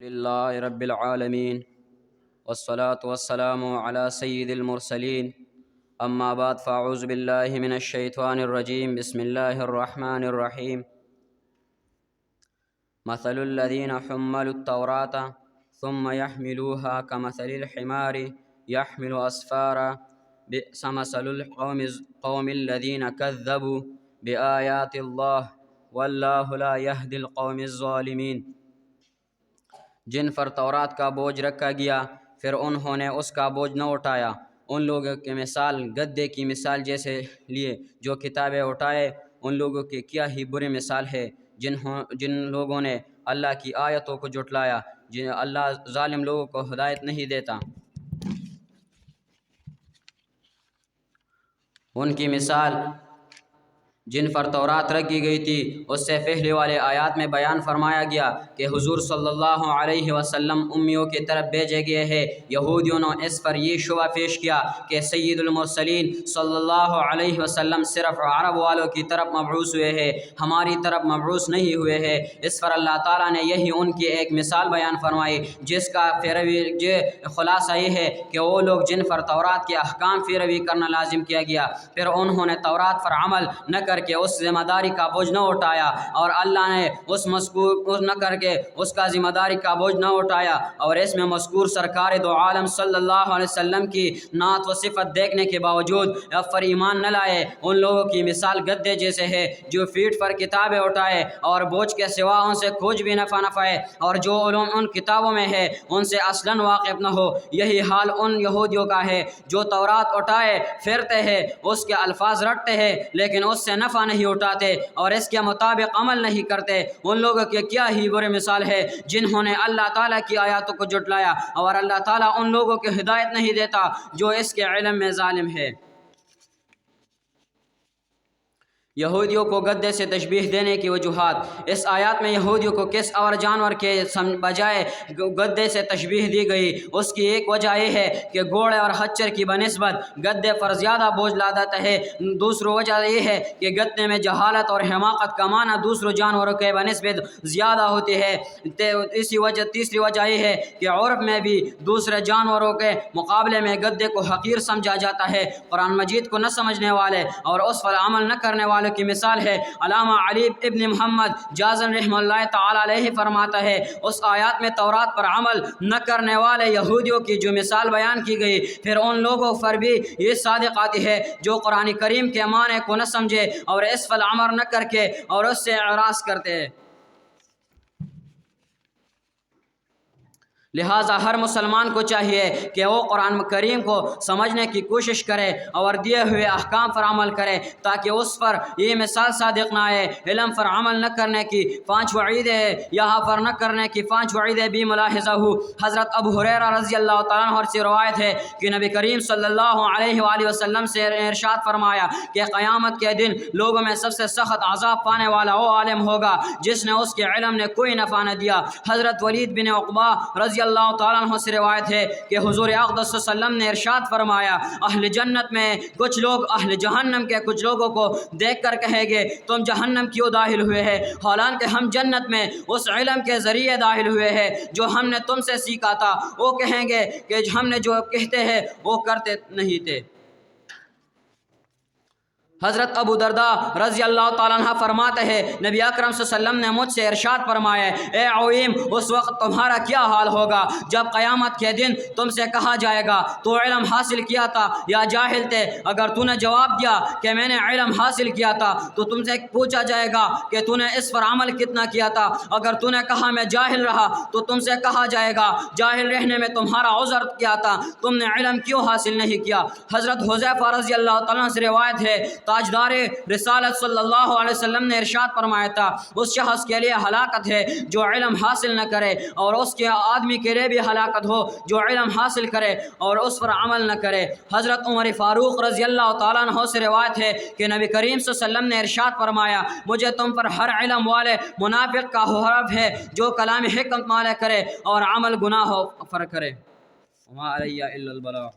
لله رب العالمين والصلاة والسلام على سيد المرسلين أما بعد فأعوذ بالله من الشيطان الرجيم بسم الله الرحمن الرحيم مثل الذين حملوا التوراة ثم يحملوها كمثل الحمار يحمل أسفارا بئس مثل القوم الذين كذبوا بآيات الله والله لا يهدي القوم الظالمين۔ جن پر تورات کا بوجھ رکھا گیا پھر انہوں نے اس کا بوجھ نہ اٹھایا، ان لوگوں کی مثال گدھے کی مثال جیسے لیے جو کتابیں اٹھائے، ان لوگوں کی کیا ہی بری مثال ہے جن لوگوں نے اللہ کی آیتوں کو جھٹلایا۔ جن اللہ ظالم لوگوں کو ہدایت نہیں دیتا۔ ان کی مثال جن پر تورات رکھی گئی تھی اس سے پہلے والے آیات میں بیان فرمایا گیا کہ حضور صلی اللہ علیہ وسلم امیوں کی طرف بھیجے گئے ہیں۔ یہودیوں نے اس پر یہ شبہ پیش کیا کہ سید المرسلین صلی اللہ علیہ وسلم صرف عرب والوں کی طرف مبعوث ہوئے ہیں، ہماری طرف مبعوث نہیں ہوئے ہیں۔ اس پر اللہ تعالیٰ نے یہی ان کی ایک مثال بیان فرمائی، جس کا خلاصہ یہ ہے کہ وہ لوگ جن پر تورات کے احکام پیروی کرنا لازم کیا گیا، پھر انہوں نے تورات پر عمل نہ کر کے اس ذمہ داری کا بوجھ نہ اٹھایا، اور اللہ نے اس مذکور نہ کر کے اس کا ذمہ داری کا بوجھ نہ اٹھایا، اور اس میں مذکور سرکار دو عالم صلی اللہ علیہ وسلم کی نعت و صفت دیکھنے کے باوجود اب پر ایمان نہ لائے۔ ان لوگوں کی مثال گدھے جیسے ہے جو پیٹھ پر کتابیں اٹھائے اور بوجھ کے سوا ان سے کچھ بھی نفع نہ پائے، اور جو علوم ان کتابوں میں ہے ان سے اصلاً واقف نہ ہو۔ یہی حال ان یہودیوں کا ہے جو تورات اٹھائے پھرتے ہیں، اس کے الفاظ رٹتے ہیں لیکن اس سے نفع نہیں اٹھاتے اور اس کے مطابق عمل نہیں کرتے۔ ان لوگوں کی کیا ہی بری مثال ہے جنہوں نے اللہ تعالیٰ کی آیاتوں کو جھٹلایا، اور اللہ تعالیٰ ان لوگوں کی ہدایت نہیں دیتا جو اس کے علم میں ظالم ہے۔ یہودیوں کو گدھے سے تشبیہ دینے کی وجوہات۔ اس آیات میں یہودیوں کو کس اور جانور کے بجائے گدھے سے تشبیہ دی گئی؟ اس کی ایک وجہ یہ ہے کہ گھوڑے اور خچر کی بنسبت گدھے پر زیادہ بوجھ لاتا ہے۔ دوسری وجہ یہ ہے کہ گدھے میں جہالت اور حماقت کا معنی دوسروں جانوروں کے بنسبت زیادہ ہوتی ہے۔ تیسری وجہ یہ ہے کہ عرب میں بھی دوسرے جانوروں کے مقابلے میں گدھے کو حقیر سمجھا جاتا ہے۔ قرآن مجید کو نہ سمجھنے والے اور اس پر عمل نہ کرنے والے کی مثال ہے۔ علامہ علی ابن محمد جازن رحمہ اللہ تعالی علیہ فرماتا ہے، اس آیات میں تورات پر عمل نہ کرنے والے یہودیوں کی جو مثال بیان کی گئی، پھر ان لوگوں پر بھی یہ صادق آتی ہے جو قرآن کریم کے معنی کو نہ سمجھے اور اس پر عمل نہ کر کے اور اس سے اعراض کرتے ہیں۔ لہٰذا ہر مسلمان کو چاہیے کہ وہ قرآن کریم کو سمجھنے کی کوشش کرے اور دیے ہوئے احکام پر عمل کرے تاکہ اس پر یہ مثال صادق نہ آئے۔ علم پر عمل نہ کرنے کی 5 وعیدیں، یہاں پر نہ کرنے کی 5 وعیدیں بھی ملاحظہ ہو۔ حضرت ابو ہریرہ رضی اللہ تعالیٰ عنہ سے روایت ہے کہ نبی کریم صلی اللہ علیہ وآلہ وسلم سے ارشاد فرمایا کہ قیامت کے دن لوگوں میں سب سے سخت عذاب پانے والا وہ عالم ہوگا جس نے اس کے علم نے کوئی نفع نہ دیا۔ حضرت ولید بن عقبہ رضی اللہ تعالیٰ عنہ سے روایت ہے کہ حضور اقدس صلی اللہ علیہ وسلم نے ارشاد فرمایا، اہل جنت میں کچھ لوگ اہل جہنم کے کچھ لوگوں کو دیکھ کر کہیں گے تم جہنم کیوں داخل ہوئے ہیں، حالانکہ ہم جنت میں اس علم کے ذریعے داخل ہوئے ہیں جو ہم نے تم سے سیکھا تھا۔ وہ کہیں گے کہ ہم نے جو کہتے ہیں وہ کرتے نہیں تھے۔ حضرت ابو درداء رضی اللہ تعالیٰ عنہ فرماتے ہیں، نبی اکرم صلی اللہ علیہ وسلم نے مجھ سے ارشاد فرمایا، اے عویم، اس وقت تمہارا کیا حال ہوگا جب قیامت کے دن تم سے کہا جائے گا تو علم حاصل کیا تھا یا جاہل تھے؟ اگر تو نے جواب دیا کہ میں نے علم حاصل کیا تھا تو تم سے پوچھا جائے گا کہ تو نے اس پر عمل کتنا کیا تھا۔ اگر تو نے کہا میں جاہل رہا تو تم سے کہا جائے گا جاہل رہنے میں تمہارا عذر کیا تھا، تم نے علم کیوں حاصل نہیں کیا۔ حضرت حذیفہ رضی اللہ تعالیٰ عنہ سے روایت ہے، تاجدار رسالت صلی اللہ علیہ وسلم نے ارشاد فرمایا تھا، اس شخص کے لیے ہلاکت ہے جو علم حاصل نہ کرے، اور اس کے آدمی کے لیے بھی ہلاکت ہو جو علم حاصل کرے اور اس پر عمل نہ کرے۔ حضرت عمر فاروق رضی اللہ تعالیٰ عنہ سے روایت ہے کہ نبی کریم صلی اللہ علیہ وسلم نے ارشاد فرمایا، مجھے تم پر ہر علم والے منافق کا حرف ہے جو کلام حکمت مانے کرے اور عمل گناہوں پر کرے۔ وما علی الا البلاغ۔